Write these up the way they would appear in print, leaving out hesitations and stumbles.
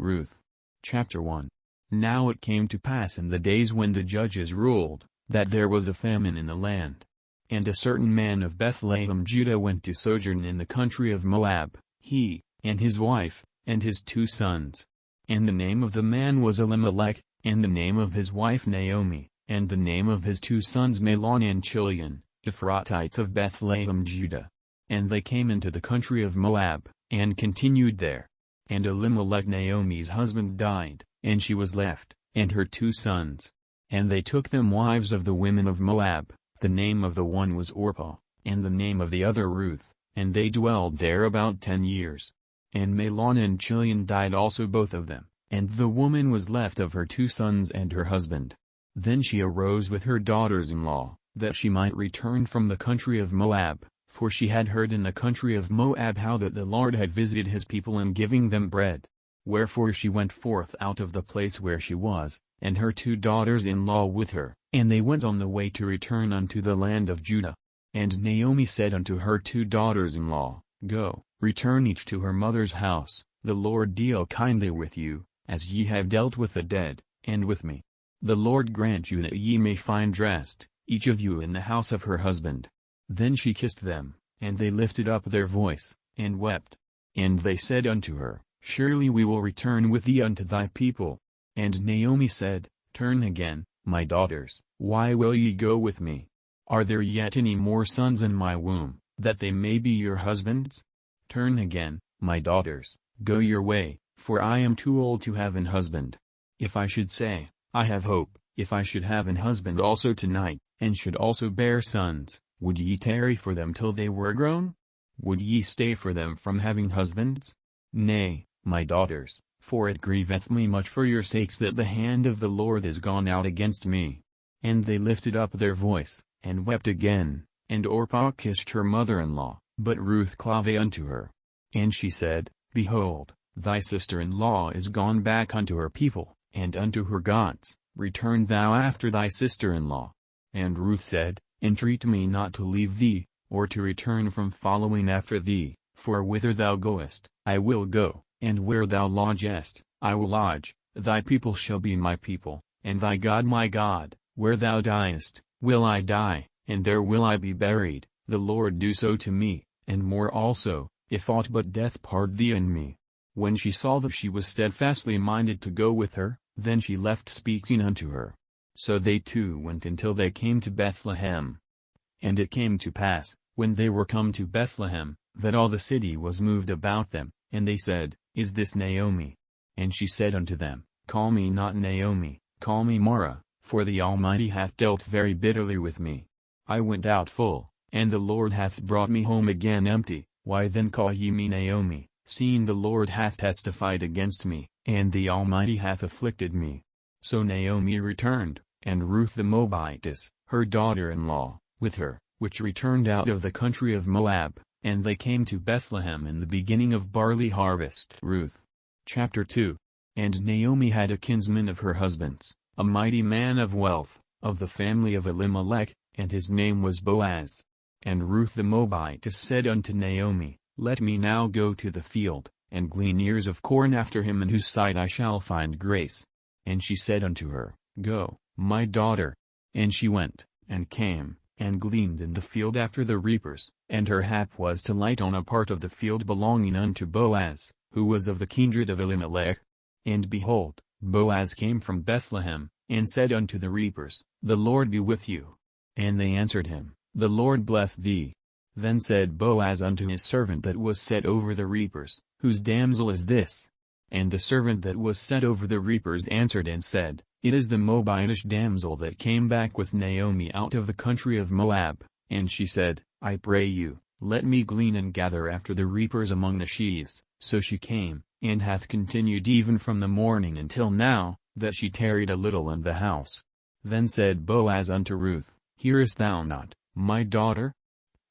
Ruth. Chapter 1. Now it came to pass in the days when the judges ruled, that there was a famine in the land. And a certain man of Bethlehem Judah went to sojourn in the country of Moab, he, and his wife, and his 2 sons. And the name of the man was Elimelech, and the name of his wife Naomi, and the name of his 2 sons Mahlon and Chilion, Ephrathites of Bethlehem Judah. And they came into the country of Moab, and continued there. And Elimelech Naomi's husband died, and she was left, and her 2 sons. And they took them wives of the women of Moab, the name of the one was Orpah, and the name of the other Ruth, and they dwelled there about 10 years. And Mahlon and Chilion died also both of them, and the woman was left of her 2 sons and her husband. Then she arose with her daughters-in-law, that she might return from the country of Moab, for she had heard in the country of Moab how that the Lord had visited his people in giving them bread. Wherefore she went forth out of the place where she was, and her 2 daughters-in-law with her, and they went on the way to return unto the land of Judah. And Naomi said unto her 2 daughters-in-law, Go, return each to her mother's house, the Lord deal kindly with you, as ye have dealt with the dead, and with me. The Lord grant you that ye may find rest, each of you in the house of her husband. Then she kissed them, and they lifted up their voice, and wept. And they said unto her, Surely we will return with thee unto thy people. And Naomi said, Turn again, my daughters, why will ye go with me? Are there yet any more sons in my womb, that they may be your husbands? Turn again, my daughters, go your way, for I am too old to have an husband. If I should say, I have hope, if I should have an husband also tonight, and should also bear sons, would ye tarry for them till they were grown? Would ye stay for them from having husbands? Nay, my daughters, for it grieveth me much for your sakes that the hand of the Lord is gone out against me. And they lifted up their voice, and wept again, and Orpah kissed her mother-in-law, but Ruth clave unto her. And she said, Behold, thy sister-in-law is gone back unto her people, and unto her gods, return thou after thy sister-in-law. And Ruth said, Entreat me not to leave thee, or to return from following after thee, for whither thou goest, I will go, and where thou lodgest, I will lodge, thy people shall be my people, and thy God my God, where thou diest, will I die, and there will I be buried, the Lord do so to me, and more also, if aught but death part thee and me. When she saw that she was steadfastly minded to go with her, then she left speaking unto her. So they 2 went until they came to Bethlehem. And it came to pass, when they were come to Bethlehem, that all the city was moved about them, and they said, Is this Naomi? And she said unto them, Call me not Naomi, call me Mara, for the Almighty hath dealt very bitterly with me. I went out full, and the Lord hath brought me home again empty. Why then call ye me Naomi, seeing the Lord hath testified against me, and the Almighty hath afflicted me? So Naomi returned, and Ruth the Moabitess, her daughter-in-law, with her, which returned out of the country of Moab, and they came to Bethlehem in the beginning of barley harvest. Ruth. Chapter 2. And Naomi had a kinsman of her husband's, a mighty man of wealth, of the family of Elimelech, and his name was Boaz. And Ruth the Moabitess said unto Naomi, Let me now go to the field, and glean ears of corn after him in whose sight I shall find grace. And she said unto her, Go, my daughter. And she went, and came, and gleaned in the field after the reapers, and her hap was to light on a part of the field belonging unto Boaz, who was of the kindred of Elimelech. And behold, Boaz came from Bethlehem, and said unto the reapers, The Lord be with you. And they answered him, The Lord bless thee. Then said Boaz unto his servant that was set over the reapers, Whose damsel is this? And the servant that was set over the reapers answered and said, It is the Moabitish damsel that came back with Naomi out of the country of Moab. And she said, I pray you, let me glean and gather after the reapers among the sheaves. So she came, and hath continued even from the morning until now, that she tarried a little in the house. Then said Boaz unto Ruth, Hearest thou not, my daughter?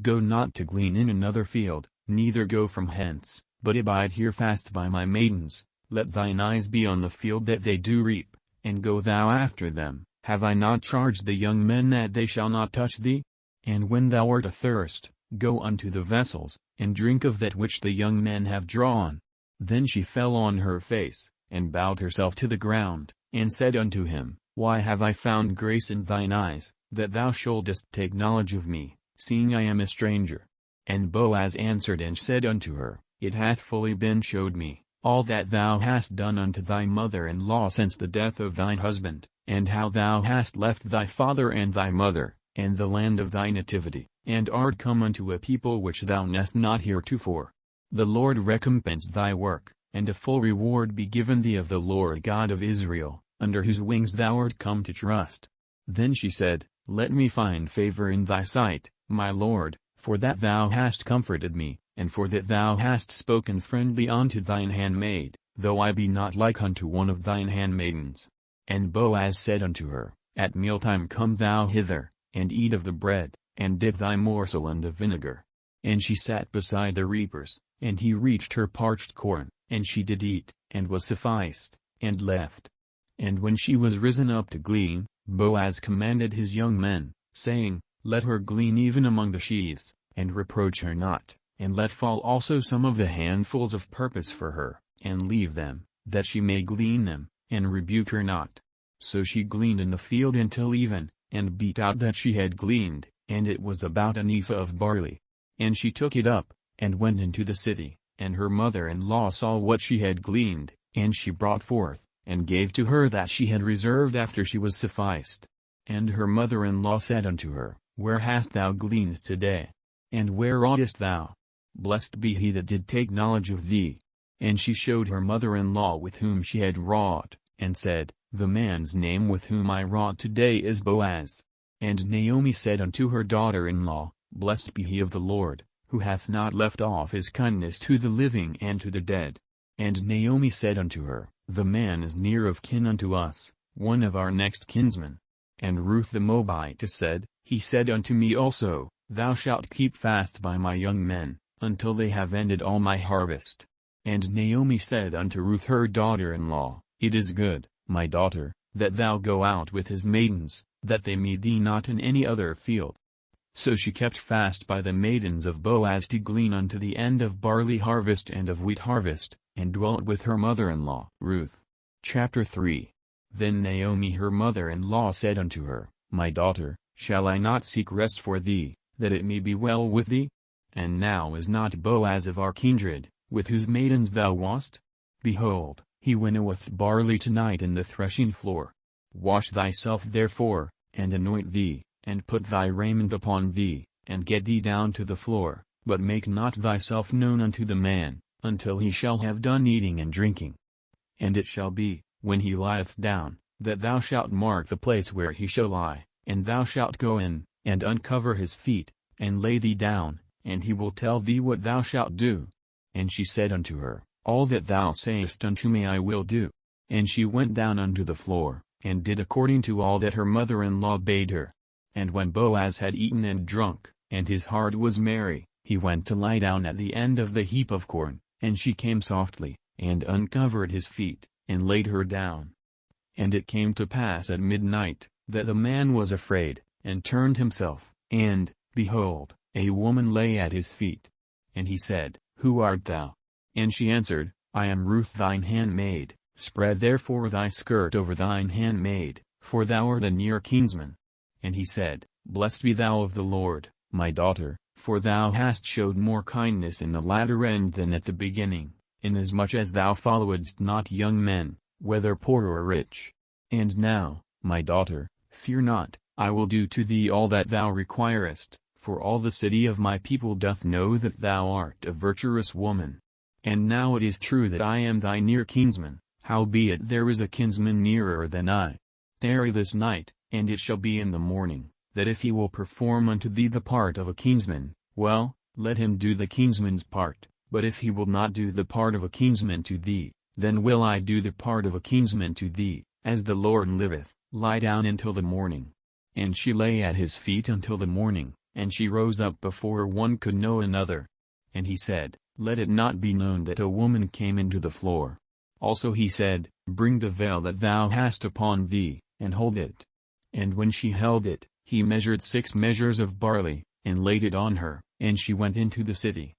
Go not to glean in another field, neither go from hence, but abide here fast by my maidens. Let thine eyes be on the field that they do reap, and go thou after them. Have I not charged the young men that they shall not touch thee? And when thou art athirst, go unto the vessels, and drink of that which the young men have drawn. Then she fell on her face, and bowed herself to the ground, and said unto him, Why have I found grace in thine eyes, that thou shouldest take knowledge of me, seeing I am a stranger? And Boaz answered and said unto her, It hath fully been showed me, all that thou hast done unto thy mother-in-law since the death of thine husband, and how thou hast left thy father and thy mother, and the land of thy nativity, and art come unto a people which thou knewest not heretofore. The Lord recompense thy work, and a full reward be given thee of the Lord God of Israel, under whose wings thou art come to trust. Then she said, Let me find favor in thy sight, my Lord, for that thou hast comforted me, and for that thou hast spoken friendly unto thine handmaid, though I be not like unto one of thine handmaidens. And Boaz said unto her, At mealtime come thou hither, and eat of the bread, and dip thy morsel in the vinegar. And she sat beside the reapers, and he reached her parched corn, and she did eat, and was sufficed, and left. And when she was risen up to glean, Boaz commanded his young men, saying, Let her glean even among the sheaves, and reproach her not, and let fall also some of the handfuls of purpose for her, and leave them, that she may glean them, and rebuke her not. So she gleaned in the field until even, and beat out that she had gleaned, and it was about an ephah of barley. And she took it up, and went into the city, and her mother-in-law saw what she had gleaned, and she brought forth, and gave to her that she had reserved after she was sufficed. And her mother-in-law said unto her, Where hast thou gleaned today? And where wroughtest thou? Blessed be he that did take knowledge of thee. And she showed her mother-in-law with whom she had wrought, and said, The man's name with whom I wrought today is Boaz. And Naomi said unto her daughter-in-law, Blessed be he of the Lord, who hath not left off his kindness to the living and to the dead. And Naomi said unto her, The man is near of kin unto us, one of our next kinsmen. And Ruth the Moabitess said, He said unto me also, Thou shalt keep fast by my young men, until they have ended all my harvest. And Naomi said unto Ruth her daughter-in-law, It is good, my daughter, that thou go out with his maidens, that they meet thee not in any other field. So she kept fast by the maidens of Boaz to glean unto the end of barley harvest and of wheat harvest, and dwelt with her mother-in-law. Ruth. Chapter 3. Then Naomi her mother-in-law said unto her, My daughter, shall I not seek rest for thee, that it may be well with thee? And now is not Boaz of our kindred, with whose maidens thou wast? Behold, he winnoweth barley tonight in the threshing floor. Wash thyself therefore, and anoint thee, and put thy raiment upon thee, and get thee down to the floor, but make not thyself known unto the man, until he shall have done eating and drinking. And it shall be, when he lieth down, that thou shalt mark the place where he shall lie, and thou shalt go in, and uncover his feet, and lay thee down, and he will tell thee what thou shalt do. And she said unto her, All that thou sayest unto me I will do. And she went down unto the floor, and did according to all that her mother-in-law bade her. And when Boaz had eaten and drunk, and his heart was merry, he went to lie down at the end of the heap of corn, and she came softly, and uncovered his feet, and laid her down. And it came to pass at midnight, that the man was afraid, and turned himself, and, behold, a woman lay at his feet. And he said, Who art thou? And she answered, I am Ruth thine handmaid, spread therefore thy skirt over thine handmaid, for thou art a near kinsman. And he said, Blessed be thou of the Lord, my daughter, for thou hast showed more kindness in the latter end than at the beginning, inasmuch as thou followedst not young men, whether poor or rich. And now, my daughter, fear not, I will do to thee all that thou requirest, for all the city of my people doth know that thou art a virtuous woman. And now it is true that I am thy near kinsman, howbeit there is a kinsman nearer than I. Tarry this night, and it shall be in the morning, that if he will perform unto thee the part of a kinsman, well, let him do the kinsman's part, but if he will not do the part of a kinsman to thee, then will I do the part of a kinsman to thee, as the Lord liveth, lie down until the morning. And she lay at his feet until the morning, and she rose up before one could know another. And he said, Let it not be known that a woman came into the floor. Also he said, Bring the veil that thou hast upon thee, and hold it. And when she held it, he measured 6 measures of barley, and laid it on her, and she went into the city.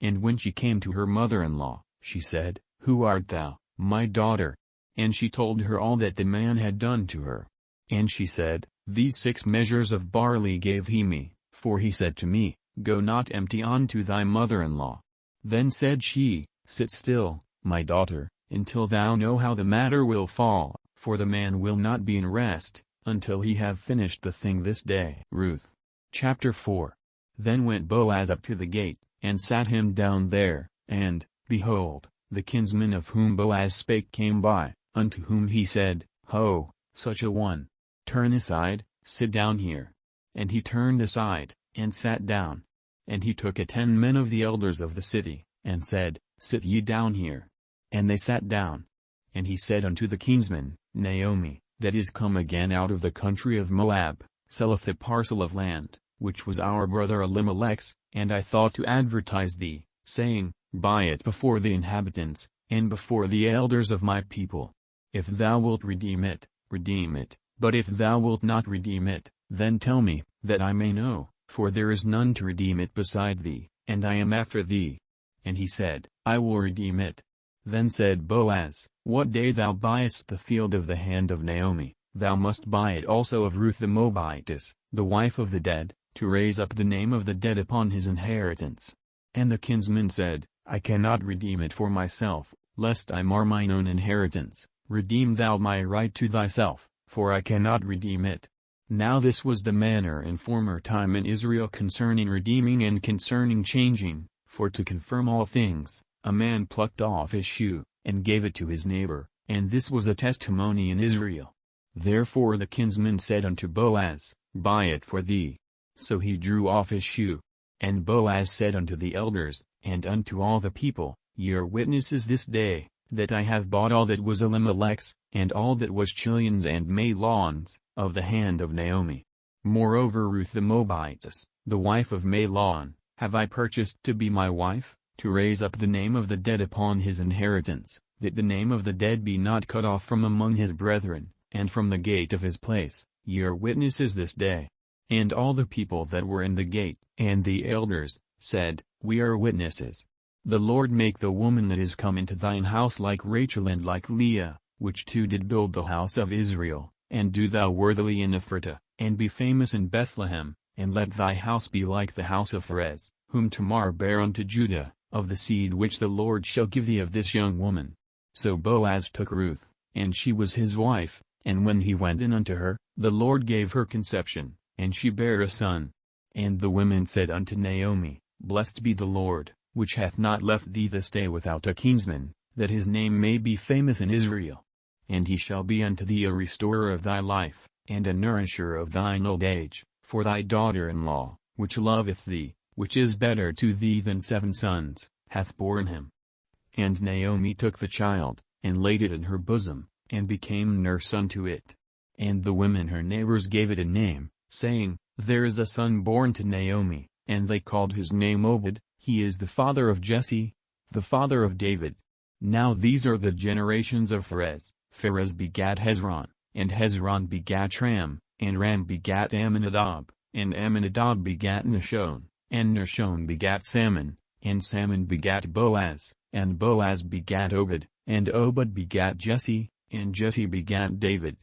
And when she came to her mother-in-law, she said, Who art thou, my daughter. And she told her all that the man had done to her. And she said, These 6 measures of barley gave he me, for he said to me, Go not empty unto thy mother-in-law. Then said she, Sit still, my daughter, until thou know how the matter will fall, for the man will not be in rest, until he have finished the thing this day. Ruth. Chapter 4. Then went Boaz up to the gate, and sat him down there, and, behold, the kinsman of whom Boaz spake came by, unto whom he said, Ho, such a one. Turn aside, sit down here. And he turned aside, and sat down. And he took 10 men of the elders of the city, and said, Sit ye down here. And they sat down. And he said unto the kinsman, Naomi, that is come again out of the country of Moab, selleth a parcel of land, which was our brother Elimelech's, and I thought to advertise thee, saying, Buy it before the inhabitants, and before the elders of my people. If thou wilt redeem it, but if thou wilt not redeem it, then tell me, that I may know, for there is none to redeem it beside thee, and I am after thee. And he said, I will redeem it. Then said Boaz, What day thou buyest the field of the hand of Naomi, thou must buy it also of Ruth the Moabitess, the wife of the dead, to raise up the name of the dead upon his inheritance. And the kinsman said, I cannot redeem it for myself, lest I mar mine own inheritance. Redeem thou my right to thyself, for I cannot redeem it. Now this was the manner in former time in Israel concerning redeeming and concerning changing, for to confirm all things, a man plucked off his shoe, and gave it to his neighbor, and this was a testimony in Israel. Therefore the kinsman said unto Boaz, Buy it for thee. So he drew off his shoe. And Boaz said unto the elders, and unto all the people, Ye are witnesses this day, that I have bought all that was Elimelech's, and all that was Chilion's and Mahlon's, of the hand of Naomi. Moreover Ruth the Moabitess, the wife of Mahlon, have I purchased to be my wife, to raise up the name of the dead upon his inheritance, that the name of the dead be not cut off from among his brethren, and from the gate of his place. Ye are witnesses this day. And all the people that were in the gate, and the elders, said, We are witnesses. The Lord make the woman that is come into thine house like Rachel and like Leah, which two did build the house of Israel, and do thou worthily in Ephratah, and be famous in Bethlehem, and let thy house be like the house of Pharez, whom Tamar bare unto Judah, of the seed which the Lord shall give thee of this young woman. So Boaz took Ruth, and she was his wife, and when he went in unto her, the Lord gave her conception, and she bare a son. And the women said unto Naomi, Blessed be the Lord, which hath not left thee this day without a kinsman, that his name may be famous in Israel. And he shall be unto thee a restorer of thy life, and a nourisher of thine old age, for thy daughter-in-law, which loveth thee, which is better to thee than 7 sons, hath borne him. And Naomi took the child, and laid it in her bosom, and became nurse unto it. And the women her neighbors gave it a name, saying, There is a son born to Naomi, and they called his name Obed. He is the father of Jesse, the father of David. Now these are the generations of Pharez. Pharez begat Hezron, and Hezron begat Ram, and Ram begat Amminadab, and Amminadab begat Nahshon, and Nahshon begat Salmon, and Salmon begat Boaz, and Boaz begat Obed, and Obed begat Jesse, and Jesse begat David.